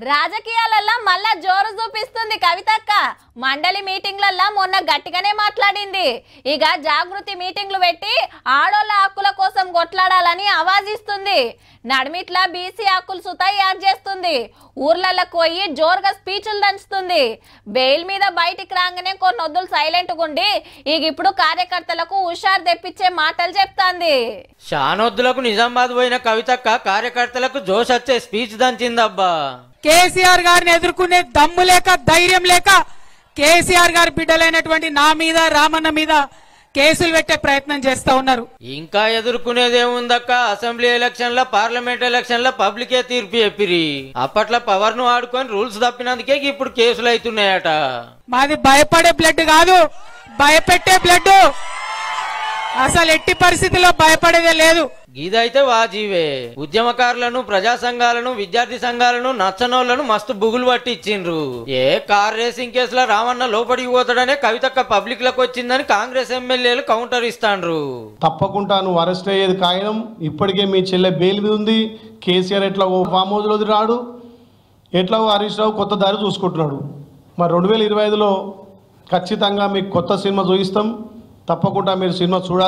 రాజకీయాలల్ల మళ్ళా జోరు చూపిస్తుంది కవితక్క. మండలి మీటింగ్లల్ల మొన్న గట్టిగానే మాట్లాడింది. ఇక జాగృతి మీటింగ్లు పెట్టి ఆడోళ్ళ హక్కుల కోసం కొట్లాడాలని ఆవాజిస్తుంది. నడిమిట్లా బీసీ హక్కులు సుతా యాడ్ చేస్తుంది. ఊర్లలకు పోయి జోరుగా స్పీచ్లు దంచుతుంది. బెయిల్ మీద బయటికి రాగానే కొన్ని వద్దులు సైలెంట్ గుండి ఇక ఇప్పుడు కార్యకర్తలకు హుషారు తెప్పించే మాటలు చెప్తాంది. షానొద్దులకు నిజామాబాద్ పోయిన కవితక్క కార్యకర్తలకు జోష్ వచ్చే స్పీచ్ దంచిందబ్బా. కేసీఆర్ గారిని ఎదుర్కొనే దమ్ము లేక ధైర్యం లేక కేసీఆర్ గారి బిడ్డలైనటువంటి నా మీద రామన్న మీద కేసులు పెట్టే ప్రయత్నం చేస్తా ఉన్నారు. ఇంకా ఎదుర్కొనేదేముందక్క, అసెంబ్లీ ఎలక్షన్ల పార్లమెంట్ ఎలక్షన్ల పబ్లికే తీర్పు చెప్పిరి. అప్పట్లో పవర్ ను ఆడుకొని రూల్స్ తప్పినందుకే ఇప్పుడు కేసులు అవుతున్నాయట. మాది భయపడే బ్లడ్ కాదు, భయపెట్టే బ్లడ్. అసలు ఎట్టి పరిస్థితుల్లో భయపడేదే లేదు. ఇదైతే వాజీవే. ఉద్యమకారులను, ప్రజా సంఘాలను, విద్యార్థి సంఘాలను, నచ్చనోళ్లను మస్తు బుగులు పట్టి ఇచ్చిండ్రు. ఏ కార్ రేసింగ్ కేసులో రామన్న లోపడికి పోతాడనే కవితక్క పబ్లిక్ లకు వచ్చిందని కాంగ్రెస్ ఎమ్మెల్యేలు కౌంటర్ ఇస్తాండ్రు. తప్పకుండా నువ్వు అరెస్ట్ అయ్యేది ఖాయం. ఇప్పటికే మీ చెల్లె బెయిల్ మీద ఉంది. కేసీఆర్ ఎట్లా ఫామ్ హౌస్ లో రాడు, ఎట్లా హరీష్ రావు కొత్త దారి చూసుకుంటున్నాడు. మరి 2025లో ఖచ్చితంగా మీకు కొత్త సినిమా చూపిస్తాం. తప్పకుండా మీరు సినిమా చూడాలి.